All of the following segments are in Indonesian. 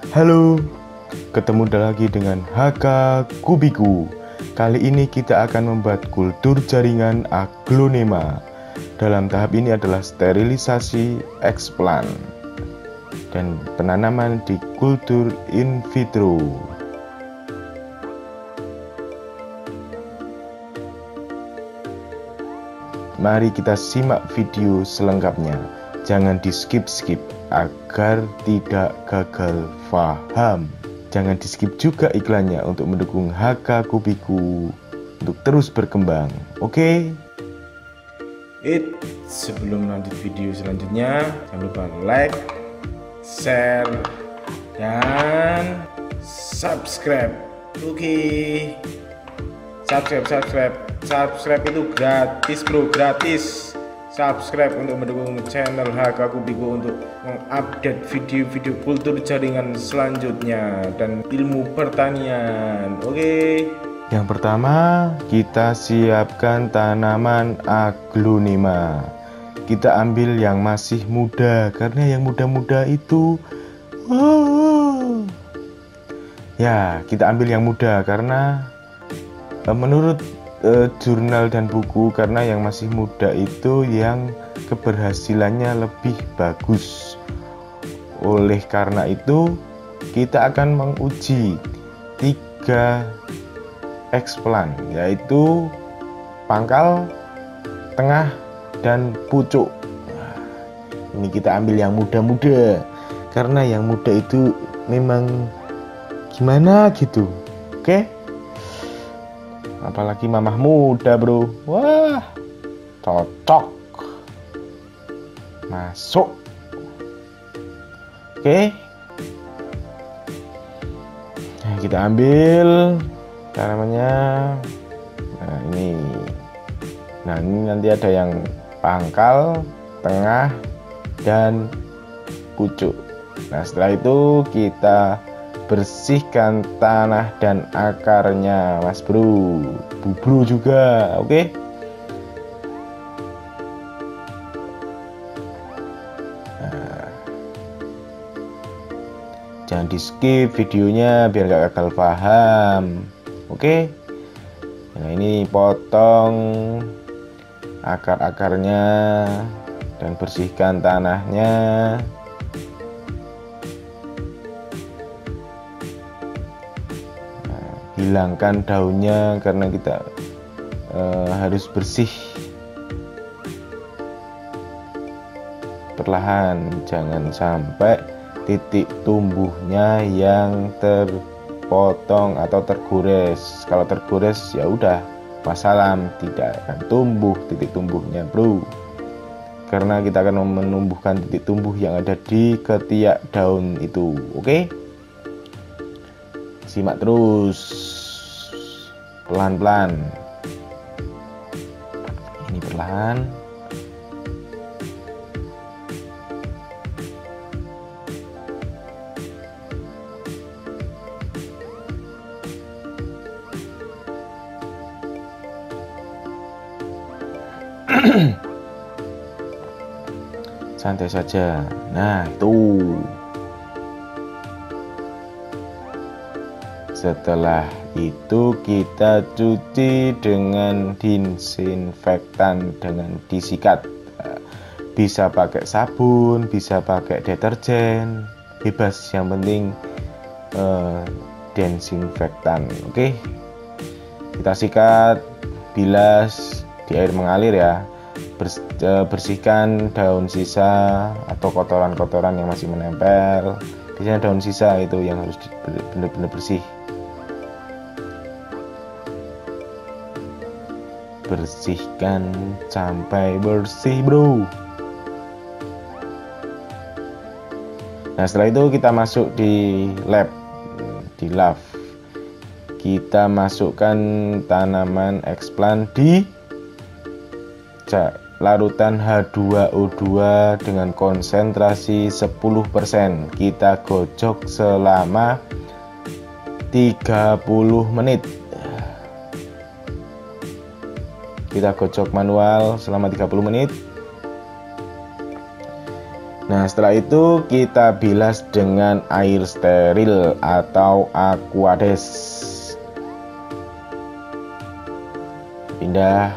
Halo, ketemu lagi dengan HK Kubiku. Kali ini kita akan membuat kultur jaringan aglonema. Dalam tahap ini adalah sterilisasi eksplan dan penanaman di kultur in vitro. Mari kita simak video selengkapnya. Jangan di skip-skip agar tidak gagal paham. Jangan di skip juga iklannya untuk mendukung HK Kubiku untuk terus berkembang. Oke? Sebelum lanjut video selanjutnya, jangan lupa like, share, dan subscribe. Oke. Subscribe itu gratis bro, gratis. Subscribe untuk mendukung channel HK Kubiku untuk mengupdate video-video kultur jaringan selanjutnya dan ilmu pertanian. Oke. Yang pertama, kita siapkan tanaman aglonema. Kita ambil yang masih muda karena yang muda-muda itu ya, kita ambil yang muda karena menurut jurnal dan buku, karena yang masih muda itu yang keberhasilannya lebih bagus. Oleh karena itu, kita akan menguji 3 eksplan, yaitu pangkal, tengah, dan pucuk. Ini kita ambil yang muda-muda karena yang muda itu memang gimana gitu. Oke? Apalagi mamah muda bro. Wah, cocok. Masuk. Oke. Nah, kita ambil namanya. Nah ini nanti ada yang pangkal, tengah, dan pucuk. Nah setelah itu kita bersihkan tanah dan akarnya, mas bro, bubro juga, oke? Nah, jangan di skip videonya biar gak gagal paham, oke? Nah ini potong akar-akarnya dan bersihkan tanahnya. Hilangkan daunnya karena kita harus bersih perlahan, jangan sampai titik tumbuhnya yang terpotong atau tergores. Kalau tergores ya udah wassalam, tidak akan tumbuh titik tumbuhnya bro, karena kita akan menumbuhkan titik tumbuh yang ada di ketiak daun itu. Oke? Simak terus pelan-pelan. Ini perlahan. Santai saja. Nah, itu. Setelah itu kita cuci dengan disinfektan dengan disikat. Bisa pakai sabun, bisa pakai deterjen, bebas, yang penting disinfektan. Oke. Kita sikat, bilas di air mengalir ya. Bersihkan daun sisa atau kotoran-kotoran yang masih menempel. Biasanya daun sisa itu yang harus benar-benar bersih. Bersihkan sampai bersih bro. Nah setelah itu kita masuk di lab, kita masukkan tanaman eksplan di larutan H2O2 dengan konsentrasi 10%. Kita gocok selama 30 menit. Kita gocok manual selama 30 menit. Nah, setelah itu kita bilas dengan air steril atau Aquades. Pindah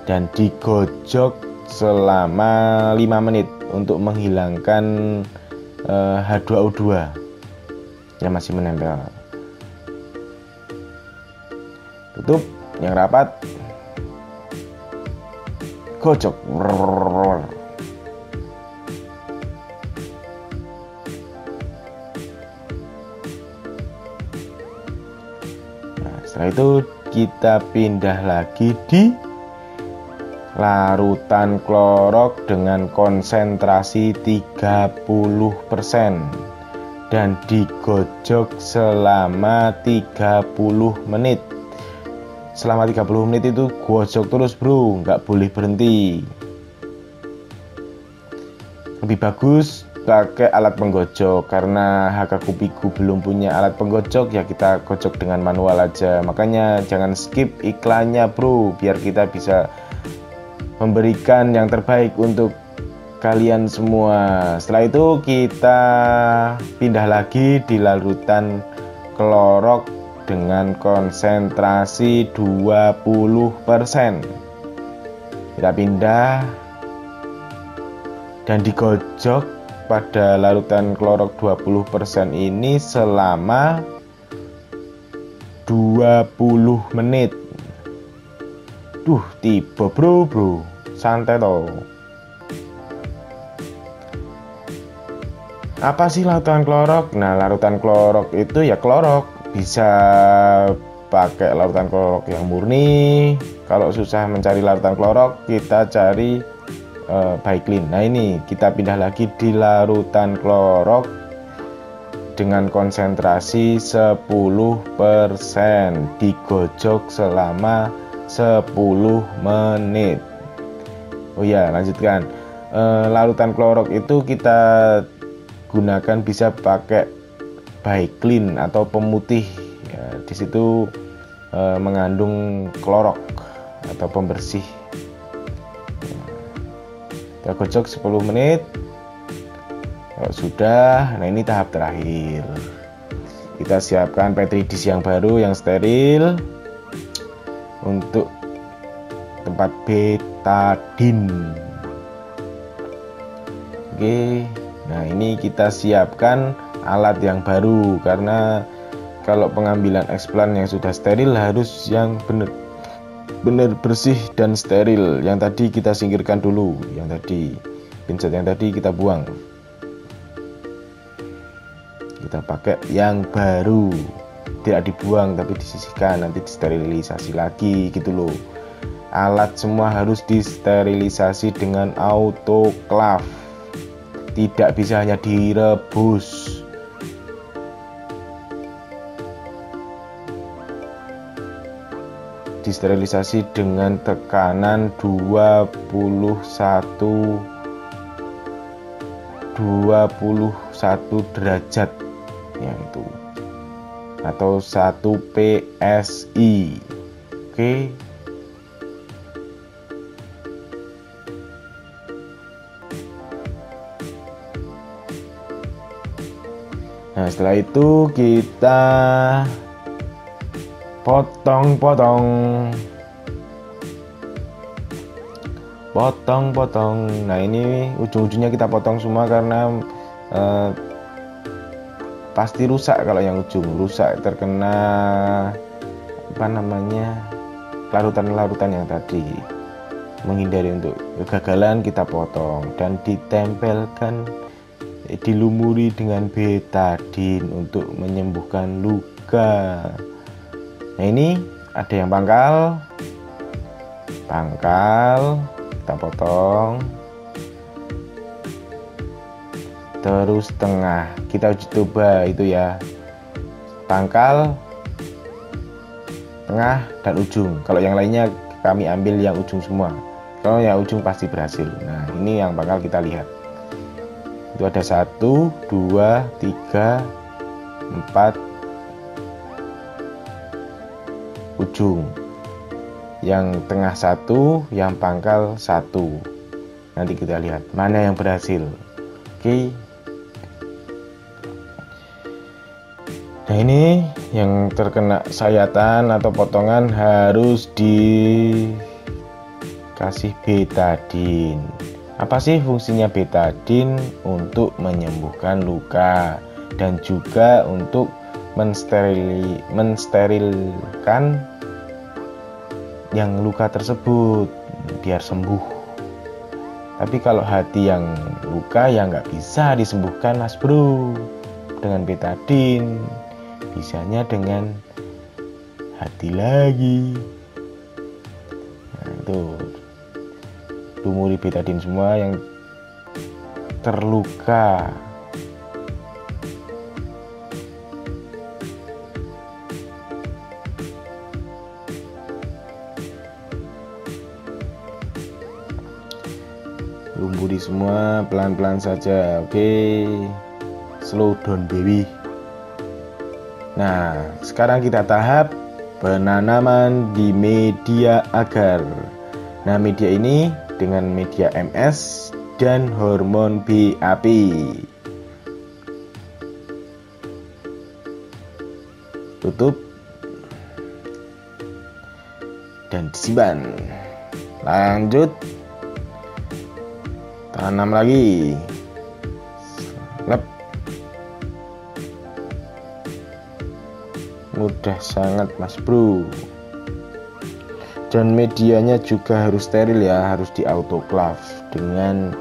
dan digojok selama 5 menit untuk menghilangkan H2O2 yang masih menempel. Tutup yang rapat, gojok. Nah, setelah itu kita pindah lagi di larutan klorok dengan konsentrasi 30% dan digojok selama 30 menit. Selama 30 menit itu gojok terus bro, nggak boleh berhenti. Lebih bagus pakai alat penggojok, karena Hakakubiku belum punya alat penggojok, ya kita gojok dengan manual aja. Makanya jangan skip iklannya bro, biar kita bisa memberikan yang terbaik untuk kalian semua. Setelah itu kita pindah lagi di larutan klorok dengan konsentrasi 20%. Kita pindah dan digojok pada larutan klorok 20% ini selama 20 menit. Tiba bro, santai toh. Apa sih larutan klorok? Nah, larutan klorok itu ya klorok. Bisa pakai larutan klorok yang murni. Kalau susah mencari larutan klorok, kita cari Baiklin. Nah, ini kita pindah lagi di larutan klorok dengan konsentrasi 10%, digojok selama 10 menit. Oh ya, lanjutkan. Larutan klorok itu kita gunakan, bisa pakai Baiklin atau pemutih. Ya, di situ mengandung klorok atau pembersih. Kita gojok 10 menit. Kalau sudah, nah ini tahap terakhir. Kita siapkan petri dish yang baru, yang steril untuk tempat betadin. Oke, nah ini kita siapkan alat yang baru, karena kalau pengambilan eksplan yang sudah steril harus yang benar bersih dan steril. Yang tadi kita singkirkan dulu, yang tadi pinset yang tadi kita buang, kita pakai yang baru, tidak dibuang tapi disisihkan, nanti disterilisasi lagi gitu loh. Alat semua harus disterilisasi dengan autoclave, tidak bisa hanya direbus. Disterilisasi dengan tekanan 21 derajat ya, itu atau 1 PSI. Oke. Nah, setelah itu kita potong-potong. Nah, ini ujung-ujungnya kita potong semua, karena pasti rusak. Kalau yang ujung rusak terkena larutan-larutan yang tadi. Menghindari untuk kegagalan, kita potong dan ditempelkan, dilumuri dengan betadin untuk menyembuhkan luka. Nah, ini ada yang pangkal, kita potong. Terus tengah, kita uji coba itu ya, pangkal, tengah, dan ujung. Kalau yang lainnya kami ambil yang ujung semua. Kalau yang ujung pasti berhasil. Nah, ini yang pangkal kita lihat. Itu ada 1, 2, 3, 4 ujung. Yang tengah 1, yang pangkal 1. Nanti kita lihat mana yang berhasil. Oke. Nah, ini yang terkena sayatan atau potongan harus dikasih betadin. Apa sih fungsinya betadin? Untuk menyembuhkan luka dan juga untuk mensterilkan yang luka tersebut biar sembuh. Tapi kalau hati yang luka ya nggak bisa disembuhkan, Mas Bro, dengan betadin. Bisanya dengan hati lagi. Nah, itu lumuri betadin semua yang terluka. Lumuri semua pelan-pelan saja, oke. Slow down baby. Nah, sekarang kita tahap penanaman di media agar. Nah, media ini dengan media MS dan hormon BAP. Tutup dan disimpan. Lanjut, tanam lagi. Lep. Mudah sangat, Mas Bro. Dan medianya juga harus steril ya, harus di autoclave dengan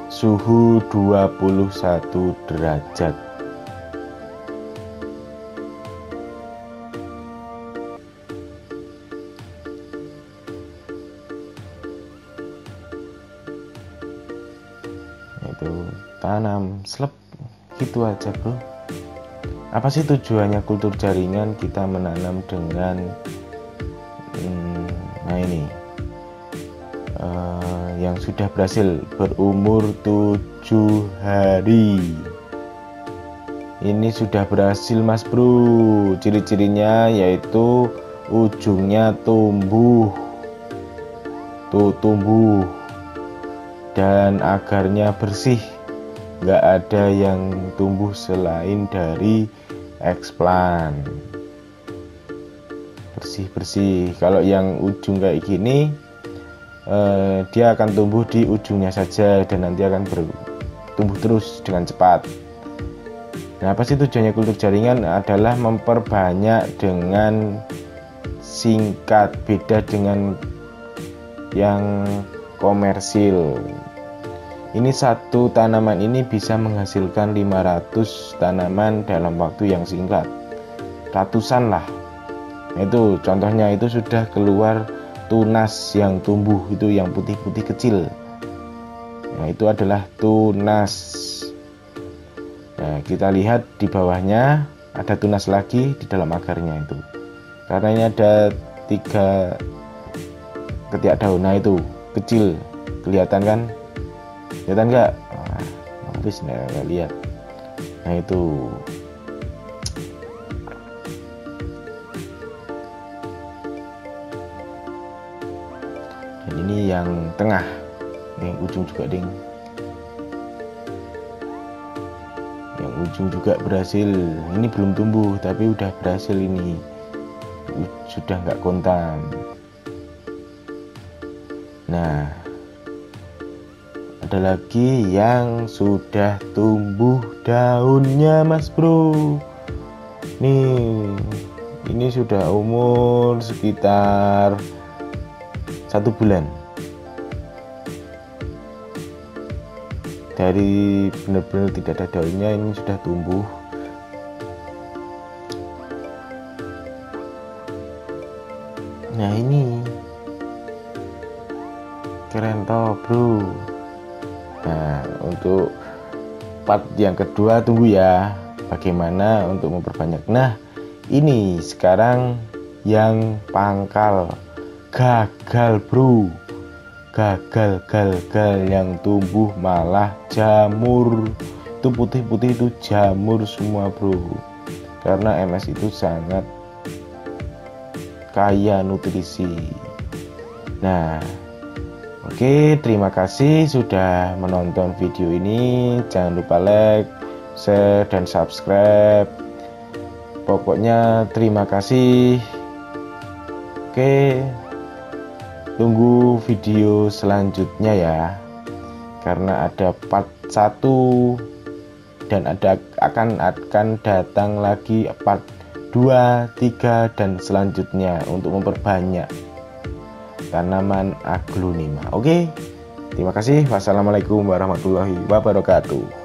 suhu 21 derajat. Itu tanam slep. Gitu aja, Bro. Apa sih tujuannya kultur jaringan? Kita menanam dengan nah ini yang sudah berhasil berumur 7 hari. Ini sudah berhasil, Mas Bro. Ciri-cirinya yaitu ujungnya tumbuh dan akarnya bersih. Nggak ada yang tumbuh selain dari eksplan. Bersih-bersih. Kalau yang ujung kayak gini, dia akan tumbuh di ujungnya saja dan nanti akan bertumbuh terus dengan cepat. Nah, apa sih tujuannya kultur jaringan? Adalah memperbanyak dengan singkat, beda dengan yang komersil. Ini satu tanaman ini bisa menghasilkan 500 tanaman dalam waktu yang singkat, ratusan lah. Nah, itu contohnya, itu sudah keluar tunas yang tumbuh, itu yang putih-putih kecil. Nah, itu adalah tunas. Nah, kita lihat di bawahnya ada tunas lagi di dalam akarnya itu. Karena ini ada 3 ketiak daun, nah itu kecil, kelihatan kan? Kelihatan nggak? Habis nggak lihat. Nah, itu. Dan ini yang tengah, yang ujung juga, ding. Yang ujung juga berhasil. Ini belum tumbuh, tapi udah berhasil ini. Sudah nggak kontan. Nah, ada lagi yang sudah tumbuh daunnya, Mas Bro. Nih, ini sudah umur sekitar 1 bulan. Dari benar-benar tidak ada daunnya, ini sudah tumbuh. Nah, ini keren toh, Bro. Nah, untuk part yang kedua tunggu ya, bagaimana untuk memperbanyak. Nah, ini sekarang yang pangkal gagal, Bro. Gagal yang tumbuh malah jamur. Itu putih-putih itu jamur semua, Bro. Karena MS itu sangat kaya nutrisi. Nah, Oke, terima kasih sudah menonton video ini. Jangan lupa like, share, dan subscribe. Pokoknya terima kasih. Oke, tunggu video selanjutnya ya, karena ada part 1 dan akan datang lagi part 2, 3, dan selanjutnya untuk memperbanyak tanaman aglonema. Oke, terima kasih. Wassalamualaikum warahmatullahi wabarakatuh.